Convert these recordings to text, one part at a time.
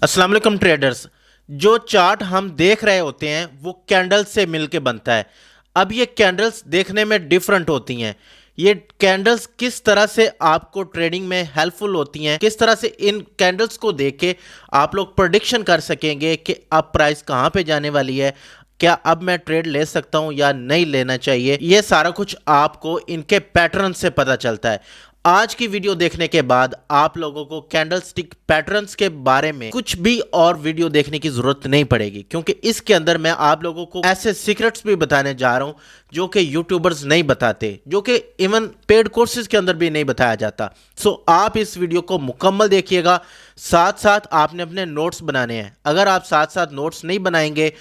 अस्सलाम वालेकुम ट्रेडर्स। जो चार्ट हम देख रहे होते हैं वो कैंडल से मिलके बनता है। अब ये कैंडल्स देखने में डिफरेंट होती हैं। ये कैंडल्स किस तरह से आपको ट्रेडिंग में हेल्पफुल होती हैं, किस तरह से इन कैंडल्स को देख के आप लोग प्रोडिक्शन कर सकेंगे कि अब प्राइस कहाँ पे जाने वाली है, क्या अब मैं ट्रेड ले सकता हूं या नहीं लेना चाहिए। ये सारा कुछ आपको इनके पैटर्न से पता चलता है। आज की वीडियो देखने के बाद आप लोगों को कैंडलस्टिक पैटर्न्स के बारे में कुछ भी और वीडियो देखने की जरूरत नहीं पड़ेगी, क्योंकि इसके अंदर मैं आप लोगों को ऐसे सीक्रेट्स भी बताने जा रहा हूं जो कि यूट्यूबर्स नहीं बताते, जो कि इवन पेड कोर्सेज के अंदर भी नहीं बताया जाता। सो आप इस वीडियो को मुकम्मल देखिएगा। साथ साथ आपने अपने नोट्स बनाने हैं। अगर आप साथ साथ नोट्स नहीं बनाएंगे,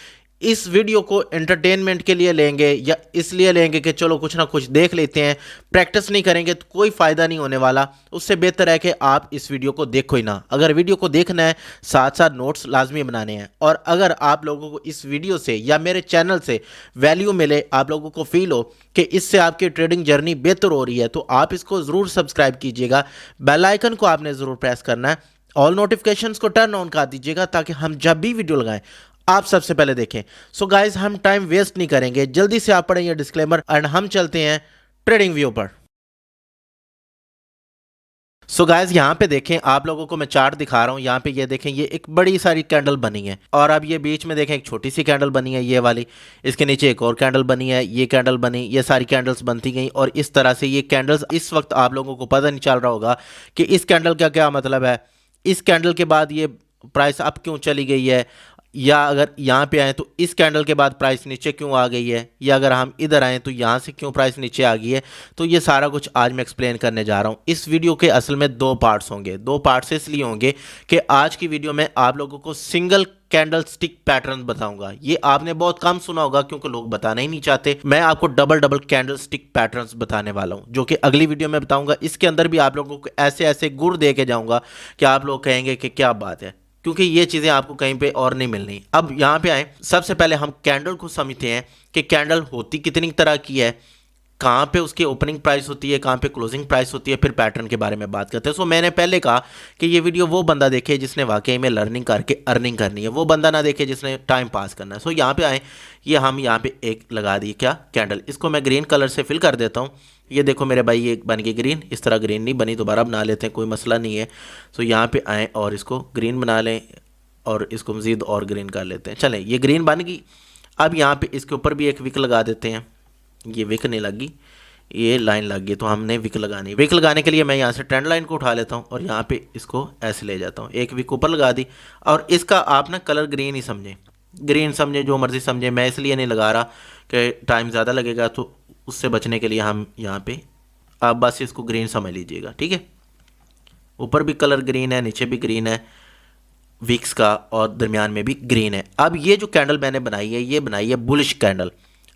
इस वीडियो को एंटरटेनमेंट के लिए लेंगे या इसलिए लेंगे कि चलो कुछ ना कुछ देख लेते हैं, प्रैक्टिस नहीं करेंगे तो कोई फ़ायदा नहीं होने वाला। उससे बेहतर है कि आप इस वीडियो को देखो ही ना। अगर वीडियो को देखना है, साथ साथ नोट्स लाजमी बनाने हैं। और अगर आप लोगों को इस वीडियो से या मेरे चैनल से वैल्यू मिले, आप लोगों को फील हो कि इससे आपकी ट्रेडिंग जर्नी बेहतर हो रही है, तो आप इसको ज़रूर सब्सक्राइब कीजिएगा। बेल आइकन को आपने ज़रूर प्रेस करना है। ऑल नोटिफिकेशंस को टर्न ऑन कर दीजिएगा ताकि हम जब भी वीडियो लगाएं आप सबसे पहले देखें। सो गाइस, हम टाइम वेस्ट नहीं करेंगे, जल्दी से आप पढ़ें ये डिस्क्लेमर एंड हम चलते हैं ट्रेडिंग व्यू पर। सो गाइस, यहाँ पे देखें, आप लोगों को मैं चार्ट दिखा रहा हूँ। यहाँ पे ये देखें, ये एक बड़ी सारी कैंडल बनी है और अब ये बीच में देखें एक छोटी सी कैंडल बनी है, ये वाली। इसके नीचे एक और कैंडल बनी है, ये कैंडल बनी, ये सारी कैंडल्स बनती गई और इस तरह से ये कैंडल्स इस वक्त आप लोगों को पता नहीं चल रहा होगा कि इस कैंडल का क्या मतलब है। इस कैंडल के बाद ये प्राइस अप क्यों चली गई है, या अगर यहाँ पे आए तो इस कैंडल के बाद प्राइस नीचे क्यों आ गई है, या अगर हम इधर आए तो यहाँ से क्यों प्राइस नीचे आ गई है। तो ये सारा कुछ आज मैं एक्सप्लेन करने जा रहा हूँ। इस वीडियो के असल में दो पार्ट्स होंगे। दो पार्ट्स इसलिए होंगे कि आज की वीडियो में आप लोगों को सिंगल कैंडल स्टिक पैटर्न बताऊंगा। ये आपने बहुत कम सुना होगा क्योंकि लोग बताना ही नहीं चाहते। मैं आपको double double candle stick patterns बताने वाला हूँ, जो कि अगली वीडियो में बताऊंगा। इसके अंदर भी आप लोगों को ऐसे ऐसे गुर दे के जाऊंगा कि आप लोग कहेंगे कि क्या बात है, क्योंकि ये चीज़ें आपको कहीं पे और नहीं मिलनी। अब यहाँ पे आए, सबसे पहले हम कैंडल को समझते हैं कि कैंडल होती कितनी तरह की है, कहाँ पे उसकी ओपनिंग प्राइस होती है, कहाँ पे क्लोजिंग प्राइस होती है, फिर पैटर्न के बारे में बात करते हैं। सो मैंने पहले कहा कि ये वीडियो वो बंदा देखे जिसने वाकई में लर्निंग करके अर्निंग करनी है, वो बंदा ना देखे जिसने टाइम पास करना है। सो यहाँ पे आए, ये हम यहाँ पे एक लगा दी क्या कैंडल, इसको मैं ग्रीन कलर से फिल कर देता हूँ। ये देखो मेरे भाई, ये बन गई ग्रीन। इस तरह ग्रीन नहीं बनी, दोबारा बना लेते हैं, कोई मसला नहीं है। सो यहाँ पे आए और इसको ग्रीन बना लें और इसको मज़ीद और ग्रीन कर लेते हैं। चलें, ये ग्रीन बन गई। अब यहाँ पे इसके ऊपर भी एक विक लगा देते हैं। ये विक नहीं लगी, ये लाइन लग गई, तो हमने विक लगानी। विक लगाने के लिए मैं यहाँ से ट्रेंड लाइन को उठा लेता हूँ और यहाँ पे इसको ऐसे ले जाता हूँ। एक विक ऊपर लगा दी और इसका आप ना कलर ग्रीन ही समझें, ग्रीन समझें, जो मर्ज़ी समझें। मैं इसलिए नहीं लगा रहा कि टाइम ज़्यादा लगेगा, तो उससे बचने के लिए हम यहाँ पे आप बस इसको ग्रीन समझ लीजिएगा, ठीक है। ऊपर भी कलर ग्रीन है, नीचे भी ग्रीन है विक्स का, और दरमियान में भी ग्रीन है। अब ये जो कैंडल मैंने बनाई है, ये बनाई है बुलिश कैंडल।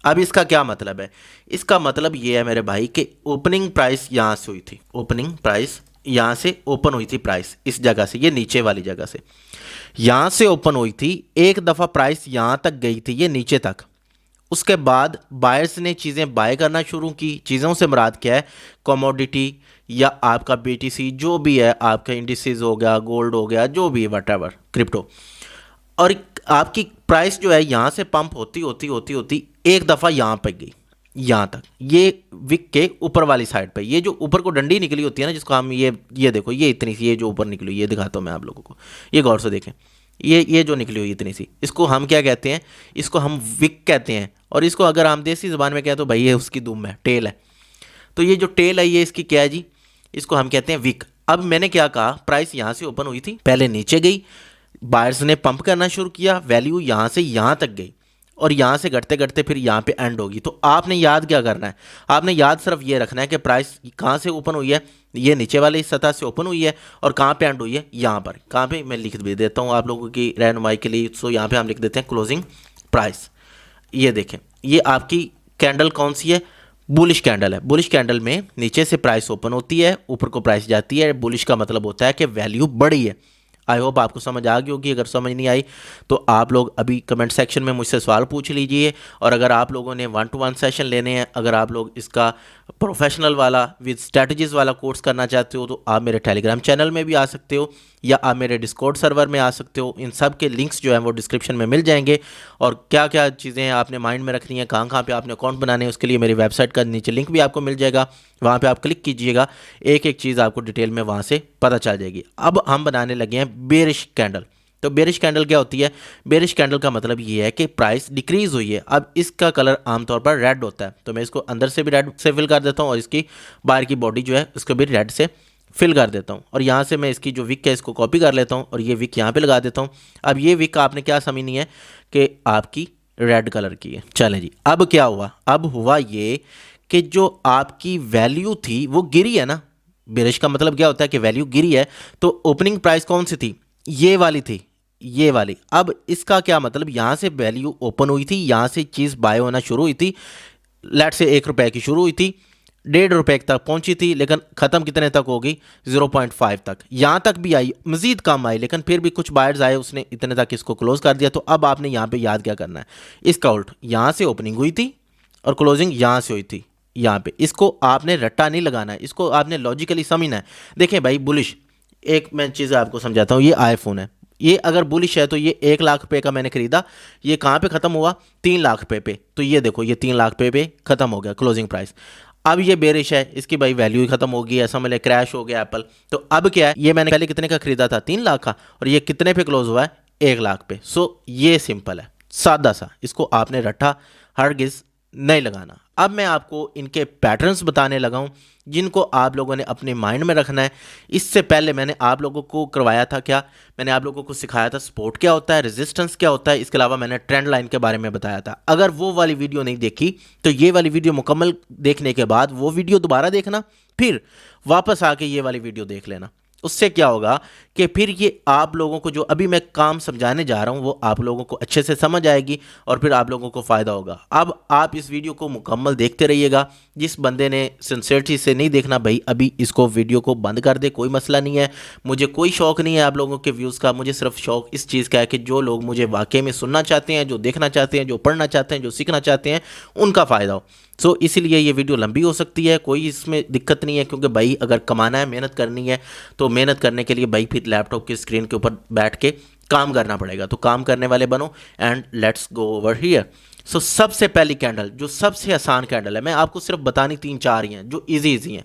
अब इसका क्या मतलब है? इसका मतलब ये है मेरे भाई कि ओपनिंग प्राइस यहाँ से हुई थी, ओपनिंग प्राइस यहाँ से ओपन हुई थी, प्राइस इस जगह से, ये नीचे वाली जगह से यहाँ से ओपन हुई थी। एक दफ़ा प्राइस यहाँ तक गई थी, ये नीचे तक। उसके बाद बायर्स ने चीज़ें बाय करना शुरू की। चीज़ों से मुराद क्या है? कमोडिटी या आपका बीटीसी, जो भी है, आपका इंडिसेस हो गया, गोल्ड हो गया, जो भी है, वटएवर, क्रिप्टो। और आपकी प्राइस जो है यहाँ से पंप होती होती होती होती एक दफ़ा यहाँ पर गई, यहाँ तक, ये विक के ऊपर वाली साइड पे। ये जो ऊपर को डंडी निकली होती है ना, जिसको हम ये देखो, ये इतनी सी, ये जो ऊपर निकली, ये दिखाता हूँ मैं आप लोगों को, ये गौर से देखें। ये जो निकली हुई इतनी सी, इसको हम क्या कहते हैं? इसको हम विक कहते हैं। और इसको अगर हम देसी ज़ुबान में कहें तो भाई ये उसकी दुम है, टेल है। तो ये जो टेल है, ये इसकी क्या है जी? इसको हम कहते हैं विक। अब मैंने क्या कहा, प्राइस यहाँ से ओपन हुई थी, पहले नीचे गई, बायर्स ने पंप करना शुरू किया, वैल्यू यहाँ से यहाँ तक गई और यहाँ से घटते घटते फिर यहाँ पे एंड होगी। तो आपने याद क्या करना है? आपने याद सिर्फ ये रखना है कि प्राइस कहाँ से ओपन हुई है, ये नीचे वाली सतह से ओपन हुई है, और कहाँ पे एंड हुई है, यहाँ पर। कहाँ पे, मैं लिख भी देता हूँ आप लोगों की रहनुमाई के लिए। सो यहाँ पे हम लिख देते हैं क्लोजिंग प्राइस। ये देखें, ये आपकी कैंडल कौन सी है? बुलिश कैंडल है। बुलिश कैंडल में नीचे से प्राइस ओपन होती है, ऊपर को प्राइस जाती है। बुलिश का मतलब होता है कि वैल्यू बढ़ी है। आई होप आपको समझ आ गई होगी। अगर समझ नहीं आई तो आप लोग अभी कमेंट सेक्शन में मुझसे सवाल पूछ लीजिए। और अगर आप लोगों ने 1-to-1 सेशन लेने हैं, अगर आप लोग इसका प्रोफेशनल वाला विद स्ट्रेटजीज़ वाला कोर्स करना चाहते हो तो आप मेरे टेलीग्राम चैनल में भी आ सकते हो या आप मेरे डिस्कॉर्ड सर्वर में आ सकते हो। इन सब के लिंक्स जो हैं वो डिस्क्रिप्शन में मिल जाएंगे। और क्या क्या चीज़ें आपने माइंड में रखनी है, कहाँ कहाँ पे आपने अकाउंट बनाने हैं, उसके लिए मेरी वेबसाइट का नीचे लिंक भी आपको मिल जाएगा। वहाँ पे आप क्लिक कीजिएगा, एक एक चीज़ आपको डिटेल में वहाँ से पता चल जाएगी। अब हम बनाने लगे हैं बेरिश कैंडल। तो बेरिश कैंडल क्या होती है? बेरिश कैंडल का मतलब ये है कि प्राइस डिक्रीज हुई है। अब इसका कलर आमतौर पर रेड होता है, तो मैं इसको अंदर से भी रेड से फिल कर देता हूँ और इसकी बाहर की बॉडी जो है उसको भी रेड से फिल कर देता हूँ। और यहाँ से मैं इसकी जो विक है इसको कॉपी कर लेता हूँ और ये विक यहाँ पे लगा देता हूँ। अब ये विक आपने क्या समझनी है कि आपकी रेड कलर की है। चलें जी, अब क्या हुआ? अब हुआ ये कि जो आपकी वैल्यू थी वो गिरी है ना। बेरिश का मतलब क्या होता है कि वैल्यू गिरी है। तो ओपनिंग प्राइस कौन सी थी? ये वाली थी, ये वाली। अब इसका क्या मतलब, यहाँ से वैल्यू ओपन हुई थी, यहाँ से चीज़ बाय होना शुरू हुई थी, लेट से 1 रुपए की शुरू हुई थी, 1.5 रुपए तक पहुंची थी, लेकिन ख़त्म कितने तक होगी? 0.5 तक। यहाँ तक भी आई, मज़ीद कम आई, लेकिन फिर भी कुछ बायर्स आए, उसने इतने तक इसको क्लोज कर दिया। तो अब आपने यहाँ पे याद क्या करना है? इसका उल्ट, यहाँ से ओपनिंग हुई थी और क्लोजिंग यहाँ से हुई थी, यहाँ पे। इसको आपने रट्टा नहीं लगाना है, इसको आपने लॉजिकली समझना है। देखें भाई, बुलिश, एक मैं चीज़ आपको समझाता हूँ। ये आईफोन है, ये अगर बुलिश है तो ये 1 लाख रुपए का मैंने खरीदा, ये कहाँ पे ख़त्म हुआ? 3 लाख रुपए पे। तो ये देखो, ये 3 लाख रुपए पे ख़त्म हो गया क्लोजिंग प्राइस। अब ये बेरिश है, इसकी भाई वैल्यू ही खत्म हो गई है, समझ ले क्रैश हो गया एप्पल। तो अब क्या है, ये मैंने पहले कितने का खरीदा था? 3 लाख का, और ये कितने पे क्लोज हुआ है? 1 लाख पे। सो ये सिंपल है, सादा सा, इसको आपने रट्टा हरगिज नहीं लगाना। अब मैं आपको इनके पैटर्न्स बताने लगा हूँ जिनको आप लोगों ने अपने माइंड में रखना है। इससे पहले मैंने आप लोगों को करवाया था क्या? मैंने आप लोगों को सिखाया था सपोर्ट क्या होता है, रेजिस्टेंस क्या होता है, इसके अलावा मैंने ट्रेंड लाइन के बारे में बताया था। अगर वो वाली वीडियो नहीं देखी तो ये वाली वीडियो मुकम्मल देखने के बाद वो वीडियो दोबारा देखना, फिर वापस आके ये वाली वीडियो देख लेना। उससे क्या होगा कि फिर ये आप लोगों को जो अभी मैं काम समझाने जा रहा हूँ वो आप लोगों को अच्छे से समझ आएगी और फिर आप लोगों को फ़ायदा होगा। अब आप इस वीडियो को मुकम्मल देखते रहिएगा। जिस बंदे ने सिंसियरिटी से नहीं देखना भाई, अभी इसको वीडियो को बंद कर दे, कोई मसला नहीं है। मुझे कोई शौक़ नहीं है आप लोगों के व्यूज़ का, मुझे सिर्फ शौक़ इस चीज़ का है कि जो लोग मुझे वाकई में सुनना चाहते हैं, जो देखना चाहते हैं, जो पढ़ना चाहते हैं, जो सीखना चाहते हैं, उनका फ़ायदा हो। सो इसीलिए ये वीडियो लंबी हो सकती है, कोई इसमें दिक्कत नहीं है। क्योंकि भाई अगर कमाना है, मेहनत करनी है, तो मेहनत करने के लिए भाई फिर लैपटॉप की स्क्रीन के ऊपर बैठ के काम करना पड़ेगा। तो काम करने वाले बनो and let's go over here. So सबसे पहली कैंडल, जो सबसे आसान कैंडल है, मैं आपको सिर्फ बतानी 3-4 ही हैं जो इजी हैं,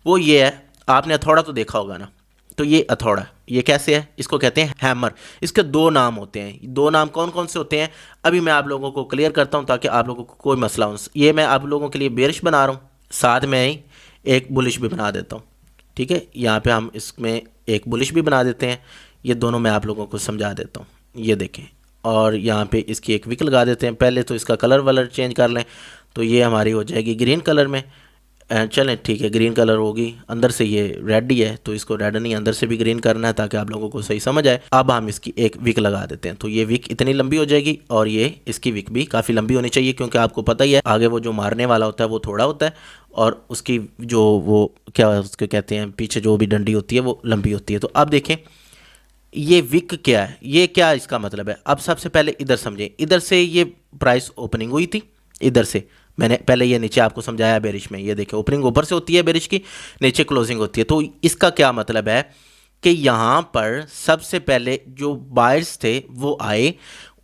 वो ये है। आपने हथौड़ा तो देखा होगा ना, तो ये हथौड़ा, ये कैसे है? इसको कहते हैं हैमर। इसके 2 नाम होते हैं। 2 नाम कौन कौन से होते हैं अभी मैं आप लोगों को क्लियर करता हूं ताकि आप लोगों को कोई मसला हो। ये मैं आप लोगों के लिए बेरिश बना रहा हूँ, साथ में ही एक बुलिश भी बना देता हूँ। ठीक है, यहाँ पे हम इसमें एक बुलिश भी बना देते हैं। ये दोनों मैं आप लोगों को समझा देता हूँ, ये देखें। और यहाँ पे इसकी एक विक लगा देते हैं। पहले तो इसका कलर वलर चेंज कर लें, तो ये हमारी हो जाएगी ग्रीन कलर में। चलें ठीक है, ग्रीन कलर होगी। अंदर से ये रेड ही है, तो इसको रेड नहीं, अंदर से भी ग्रीन करना है ताकि आप लोगों को सही समझ आए। अब हम इसकी एक विक लगा देते हैं, तो ये विक इतनी लंबी हो जाएगी और ये इसकी विक भी काफ़ी लंबी होनी चाहिए, क्योंकि आपको पता ही है आगे वो जो मारने वाला होता है वो थोड़ा होता है और उसकी जो वो क्या उसको कहते हैं, पीछे जो भी डंडी होती है वो लंबी होती है। तो अब देखें ये विक क्या है, ये क्या इसका मतलब है। अब सबसे पहले इधर समझें, इधर से ये प्राइस ओपनिंग हुई थी, इधर से मैंने पहले ये नीचे आपको समझाया बेरिश में। ये देखिए ओपनिंग ऊपर से होती है बेरिश की, नीचे क्लोजिंग होती है। तो इसका क्या मतलब है कि यहाँ पर सबसे पहले जो बायर्स थे वो आए,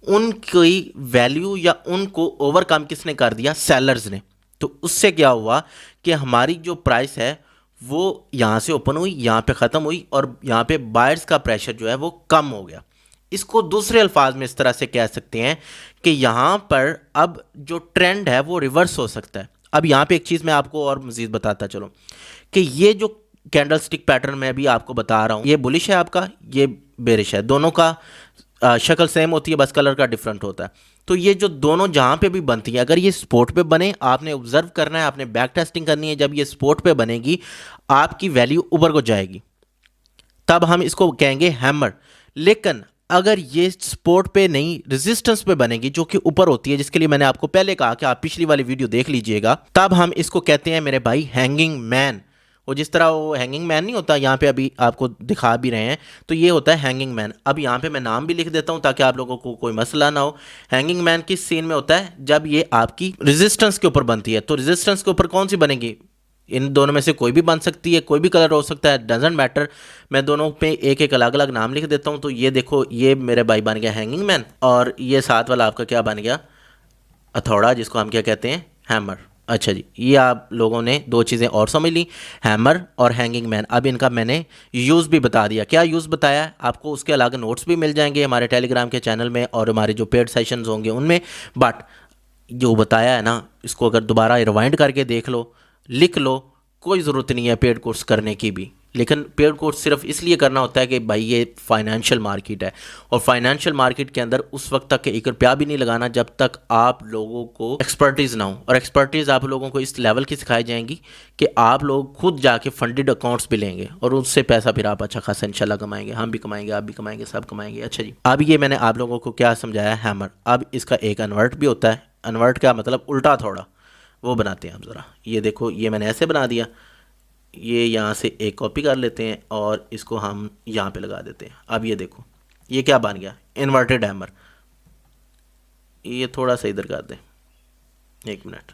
उनकी वैल्यू या उनको ओवरकम किसने कर दिया? सेलर्स ने। तो उससे क्या हुआ कि हमारी जो प्राइस है वो यहाँ से ओपन हुई, यहाँ पे ख़त्म हुई और यहाँ पे बायर्स का प्रेशर जो है वो कम हो गया। इसको दूसरे अल्फाज में इस तरह से कह सकते हैं कि यहाँ पर अब जो ट्रेंड है वो रिवर्स हो सकता है। अब यहाँ पे एक चीज़ मैं आपको और मज़ीद बताता चलो कि ये जो कैंडल स्टिक पैटर्न मैं भी आपको बता रहा हूँ, ये बुलिश है आपका, ये बेरिश है। दोनों का शक्ल सेम होती है, बस कलर का डिफरेंट होता है। तो ये जो दोनों जहाँ पे भी बनती है, अगर ये स्पॉट पे बने, आपने ऑब्जर्व करना है, आपने बैक टेस्टिंग करनी है। जब ये स्पॉट पे बनेगी आपकी वैल्यू ऊपर को जाएगी, तब हम इसको कहेंगे हैमर। लेकिन अगर ये सपोर्ट पे नहीं, रेजिस्टेंस पे बनेगी जो कि ऊपर होती है, जिसके लिए मैंने आपको पहले कहा कि आप पिछली वाली वीडियो देख लीजिएगा, तब हम इसको कहते हैं मेरे भाई हैंगिंग मैन। वो जिस तरह वो हैंगिंग मैन नहीं होता, यहाँ पे अभी आपको दिखा भी रहे हैं, तो ये होता है हैंगिंग मैन। अब यहाँ पे मैं नाम भी लिख देता हूँ ताकि आप लोगों को कोई मसला ना हो। हैंगिंग मैन किस सीन में होता है, जब ये आपकी रेजिस्टेंस के ऊपर बनती है। तो रेजिस्टेंस के ऊपर कौन सी बनेगी, इन दोनों में से कोई भी बन सकती है, कोई भी कलर हो सकता है, डजेंट मैटर। मैं दोनों पे एक एक अलग अलग नाम लिख देता हूँ। तो ये देखो, ये मेरे भाई बन गया हैंगिंग मैन, और ये साथ वाला आपका क्या बन गया, हथौड़ा, जिसको हम क्या कहते हैं, हैमर। अच्छा जी, ये आप लोगों ने दो चीज़ें और समझ ली, हैमर और हैंगिंग मैन। अब इनका मैंने यूज़ भी बता दिया। क्या यूज़ बताया है आपको, उसके अलग नोट्स भी मिल जाएंगे हमारे टेलीग्राम के चैनल में और हमारे जो पेड सेशंस होंगे उनमें। बट जो बताया है ना, इसको अगर दोबारा रिवाइंड करके देख लो, लिख लो, कोई ज़रूरत नहीं है पेड कोर्स करने की भी। लेकिन पेड कोर्स सिर्फ इसलिए करना होता है कि भाई ये फाइनेंशियल मार्केट है, और फाइनेंशियल मार्केट के अंदर उस वक्त तक 1 रुपया भी नहीं लगाना जब तक आप लोगों को एक्सपर्टीज़ ना हो। और एक्सपर्टीज़ आप लोगों को इस लेवल की सिखाई जाएंगी कि आप लोग खुद जाके फंडेड अकाउंट्स भी लेंगे और उससे पैसा फिर आप अच्छा खासा इंशाल्लाह कमाएंगे, हम भी कमाएंगे, आप भी कमाएंगे, सब कमाएंगे। अच्छा जी, अब ये मैंने आप लोगों को क्या समझाया, हैमर। अब इसका एक अनवर्ट भी होता है। अनवर्ट का मतलब उल्टा थोड़ा, वो बनाते हैं आप ज़रा। ये देखो, ये मैंने ऐसे बना दिया, ये यहाँ से एक कॉपी कर लेते हैं और इसको हम यहाँ पे लगा देते हैं। अब ये देखो, ये क्या बन गया, इन्वर्टेड हैमर। ये थोड़ा सा इधर कर दें, 1 मिनट,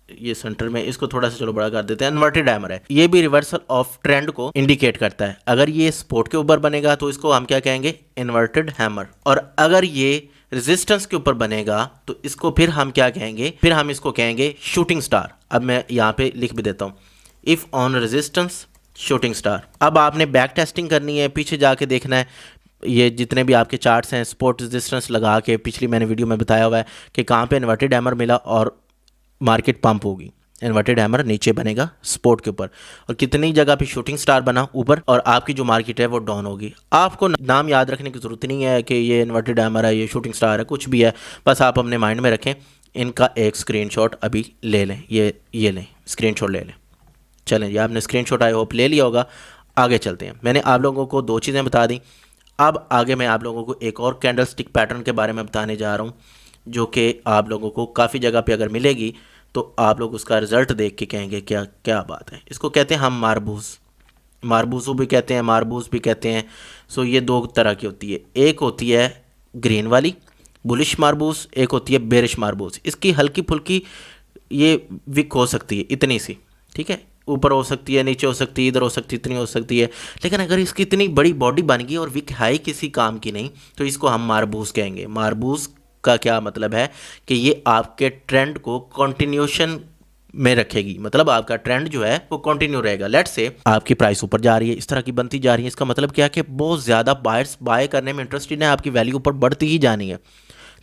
ये सेंटर में, इसको थोड़ा सा चलो बड़ा कर देते हैं। इन्वर्टेड हैमर है, ये भी रिवर्सल ऑफ ट्रेंड को इंडिकेट करता है। अगर ये सपोर्ट के ऊपर बनेगा तो इसको हम क्या कहेंगे, इन्वर्टेड हैमर। और अगर ये रेजिस्टेंस के ऊपर बनेगा तो इसको फिर हम क्या कहेंगे, फिर हम इसको कहेंगे शूटिंग स्टार। अब मैं यहाँ पे लिख भी देता हूँ, if on resistance shooting star. अब आपने बैक टेस्टिंग करनी है, पीछे जाके देखना है, ये जितने भी आपके चार्ट्स हैं सपोर्ट रेजिस्टेंस लगा के, पिछली मैंने वीडियो में बताया हुआ है कि कहाँ पे इन्वर्टेड हैमर मिला और मार्केट पंप होगी। इन्वर्टेड हैमर नीचे बनेगा सपोर्ट के ऊपर, और कितनी जगह पे शूटिंग स्टार बना ऊपर, और आपकी जो मार्केट है वो डाउन होगी। आपको नाम याद रखने की ज़रूरत नहीं है कि ये इन्वर्टेड हैमर है, ये शूटिंग स्टार है, कुछ भी है, बस आप अपने माइंड में रखें। इनका एक स्क्रीनशॉट अभी ले लें, ये लें, स्क्रीनशॉट ले लें। चलें जी, आपने स्क्रीनशॉट आई होप ले लिया होगा। आगे चलते हैं। मैंने आप लोगों को 2 चीज़ें बता दी। अब आगे मैं आप लोगों को एक और कैंडल स्टिक पैटर्न के बारे में बताने जा रहा हूँ, जो कि आप लोगों को काफ़ी जगह पे अगर मिलेगी तो आप लोग उसका रिज़ल्ट देख के कहेंगे क्या क्या बात है। इसको कहते हैं हम मारबूज, मारबूजू भी कहते हैं, मारबूज भी कहते हैं। सो ये 2 तरह की होती है, एक होती है ग्रीन वाली बुलिश मारबूज, एक होती है बेरिश मारबूज। इसकी हल्की फुल्की ये विक हो सकती है, इतनी सी, ठीक है, ऊपर हो सकती है, नीचे हो सकती है, इधर हो सकती है, इतनी हो सकती है। लेकिन अगर इसकी इतनी बड़ी बॉडी बन गई और विक है किसी काम की नहीं, तो इसको हम मारबूज कहेंगे। मारबूज का क्या मतलब है कि ये आपके ट्रेंड को कंटिन्यूशन में रखेगी, मतलब आपका ट्रेंड जो है वो कंटिन्यू रहेगा। लेट्स से आपकी प्राइस ऊपर जा रही है, इस तरह की बनती जा रही है, इसका मतलब क्या है कि बहुत ज़्यादा बायर्स बाय करने में इंटरेस्टेड है, आपकी वैल्यू ऊपर बढ़ती ही जानी है।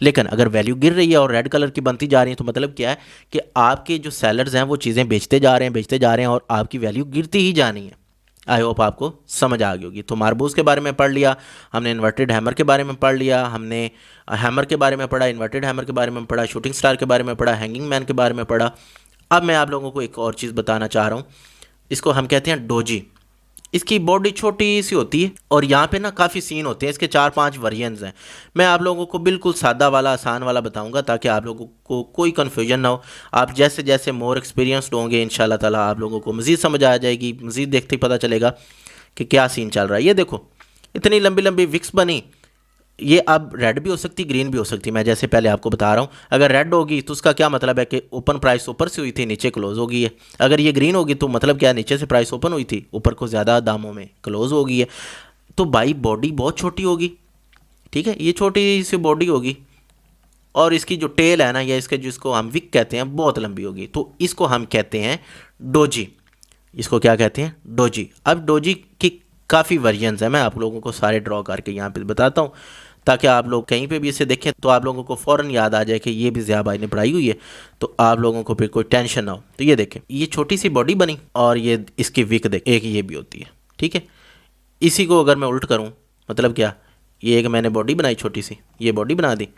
लेकिन अगर वैल्यू गिर रही है और रेड कलर की बनती जा रही है, तो मतलब क्या है कि आपके जो सेलर्स हैं वो चीज़ें बेचते जा रहे हैं, बेचते जा रहे हैं, और आपकी वैल्यू गिरती ही जानी है। आई होप आपको समझ आ गई होगी। तो मारबूज के बारे में पढ़ लिया हमने, इन्वर्टेड हैमर के बारे में पढ़ लिया हमने, हैमर के बारे में पढ़ा, इन्वर्टेड हैमर के बारे में पढ़ा, शूटिंग स्टार के बारे में पढ़ा, हैंगिंग मैन के बारे में पढ़ा। अब मैं आप लोगों को एक और चीज़ बताना चाह रहा हूँ, इसको हम कहते हैं डोजी। इसकी बॉडी छोटी सी होती है और यहाँ पे ना काफ़ी सीन होते हैं, इसके 4-5 वेरिएंट्स हैं। मैं आप लोगों को बिल्कुल सादा वाला, आसान वाला बताऊंगा ताकि आप लोगों को कोई कन्फ्यूजन ना हो। आप जैसे जैसे मोर एक्सपीरियंस्ड होंगे इंशाल्लाह ताला आप लोगों को मज़ीद समझ आ जाएगी, मज़ीद देखते ही पता चलेगा कि क्या सीन चल रहा है। ये देखो, इतनी लंबी लंबी विक्स बनी, ये अब रेड भी हो सकती, ग्रीन भी हो सकती। मैं जैसे पहले आपको बता रहा हूँ, अगर रेड होगी तो उसका क्या मतलब है कि ओपन प्राइस ऊपर से हुई थी, नीचे क्लोज हो गई है। अगर ये ग्रीन होगी तो मतलब क्या है, नीचे से प्राइस ओपन हुई थी, ऊपर को ज़्यादा दामों में क्लोज हो गई है। तो भाई बॉडी बहुत छोटी होगी, ठीक है, ये छोटी सी बॉडी होगी, और इसकी जो टेल है ना, या इसके जिसको हम विक कहते हैं, बहुत लंबी होगी। तो इसको हम कहते हैं डोजी। इसको क्या कहते हैं, डोजी। अब डोजी की काफ़ी वर्जन्स हैं, मैं आप लोगों को सारे ड्रॉ करके यहाँ पे बताता हूँ ताकि आप लोग कहीं पे भी इसे देखें तो आप लोगों को फ़ौरन याद आ जाए कि ये भी ज़िया भाई ने पढ़ाई हुई है, तो आप लोगों को फिर कोई टेंशन ना हो। तो ये देखें, ये छोटी सी बॉडी बनी और ये इसकी विक देख, एक ये भी होती है, ठीक है। इसी को अगर मैं उल्ट करूँ, मतलब क्या, ये एक मैंने बॉडी बनाई छोटी सी, ये बॉडी बना दी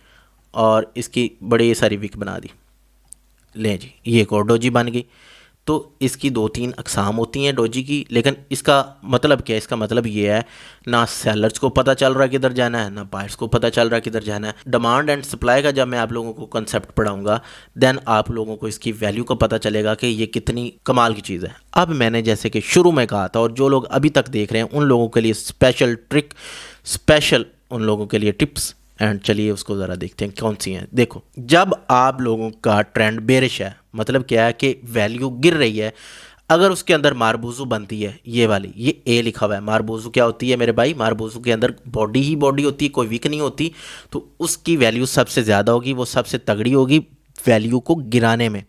और इसकी बड़ी सारी विक बना दी। लें जी, ये एक और डोजी बन गई। तो इसकी 2-3 अक़साम होती हैं डोजी की, लेकिन इसका मतलब क्या है? इसका मतलब ये है ना सेलर्स को पता चल रहा है किधर जाना है, ना बायर्स को पता चल रहा है किधर जाना है। डिमांड एंड सप्लाई का जब मैं आप लोगों को कंसेप्ट पढ़ाऊंगा देन आप लोगों को इसकी वैल्यू का पता चलेगा कि ये कितनी कमाल की चीज़ है। अब मैंने जैसे कि शुरू में कहा था, और जो लोग अभी तक देख रहे हैं उन लोगों के लिए स्पेशल ट्रिक, स्पेशल उन लोगों के लिए टिप्स, एंड चलिए उसको ज़रा देखते हैं कौन सी हैं। देखो, जब आप लोगों का ट्रेंड बेरिश है, मतलब क्या है कि वैल्यू गिर रही है, अगर उसके अंदर मारबूजू बनती है, ये वाली, ये ए लिखा हुआ है, मारबूजू क्या होती है मेरे भाई? मारबूजू के अंदर बॉडी ही बॉडी होती है, कोई वीक नहीं होती, तो उसकी वैल्यू सबसे ज़्यादा होगी, वो सबसे तगड़ी होगी वैल्यू को गिराने में।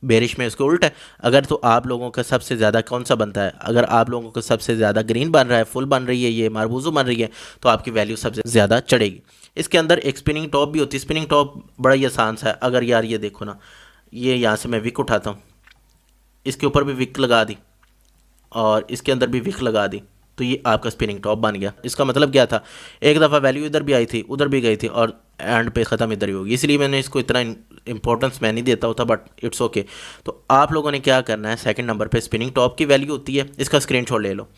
बेरिश में उसके उल्ट है। अगर तो आप लोगों का सबसे ज़्यादा कौन सा बनता है? अगर आप लोगों का सबसे ज़्यादा ग्रीन बन रहा है, फुल बन रही है, ये मारबूजू बन रही है, तो आपकी वैल्यू सबसे ज़्यादा चढ़ेगी। इसके अंदर एक स्पिनिंग टॉप भी होती है। स्पिनिंग टॉप बड़ा ही आसान सा है। अगर यार ये देखो ना, ये यहाँ से मैं विक उठाता हूँ, इसके ऊपर भी विक लगा दी और इसके अंदर भी विक लगा दी, तो ये आपका स्पिनिंग टॉप बन गया। इसका मतलब क्या था? एक दफ़ा वैल्यू इधर भी आई थी, उधर भी गई थी, और एंड पे ख़त्म इधर ही होगी। इसलिए मैंने इसको इतना इंपॉर्टेंस मैं नहीं देता होता, बट इट्स ओके। तो आप लोगों ने क्या करना है, सेकंड नंबर पे स्पिनिंग टॉप की वैल्यू होती है, इसका स्क्रीनशॉट ले लो।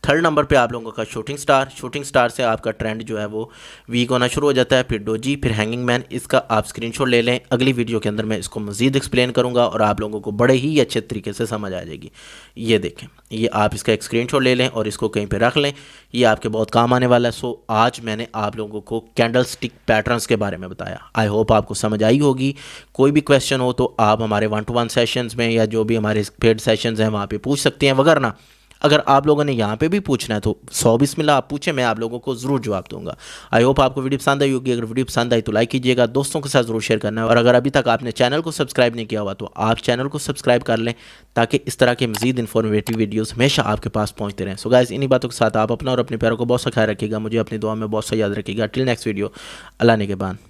थर्ड नंबर पे आप लोगों का शूटिंग स्टार। शूटिंग स्टार से आपका ट्रेंड जो है वो वीक होना शुरू हो जाता है। फिर डोजी, फिर हैंगिंग मैन। इसका आप स्क्रीनशॉट ले लें। अगली वीडियो के अंदर मैं इसको मज़ीद एक्सप्लेन करूंगा और आप लोगों को बड़े ही अच्छे तरीके से समझ आ जाएगी। ये देखें, ये आप इसका एक स्क्रीनशॉट ले लें और इसको कहीं पर रख लें, ये आपके बहुत काम आने वाला है। सो आज मैंने आप लोगों को कैंडल स्टिक पैटर्न्स के बारे में बताया। आई होप आपको समझ आई होगी। कोई भी क्वेश्चन हो तो आप हमारे 1-to-1 सेशंस में या जो भी हमारे पेड सेशंस हैं वहाँ पे पूछ सकते हैं, वगरना अगर आप लोगों ने यहाँ पे भी पूछना है तो 100 बिस्मिल्लाह आप पूछें, मैं आप लोगों को ज़रूर जवाब दूंगा। आई होप आपको वीडियो पसंद आई होगी। अगर वीडियो पसंद आई तो लाइक कीजिएगा, दोस्तों के साथ ज़रूर शेयर करना है, और अगर अभी तक आपने चैनल को सब्सक्राइब नहीं किया हुआ तो आप चैनल को सब्सक्राइब कर लें, ताकि इस तरह के मज़ीद इन्फॉर्मेटिव वीडियोज़ हमेशा आपके पास पहुँचते रहें। सो गाइस, इन्हीं बातों के साथ आप अपना और अपने प्यारों को बहुत सा ख्याल रखिएगा, मुझे अपनी दुआ में बहुत सा याद रखिएगा। टिल नेक्स्ट वीडियो, अल्लाह ने के बाद।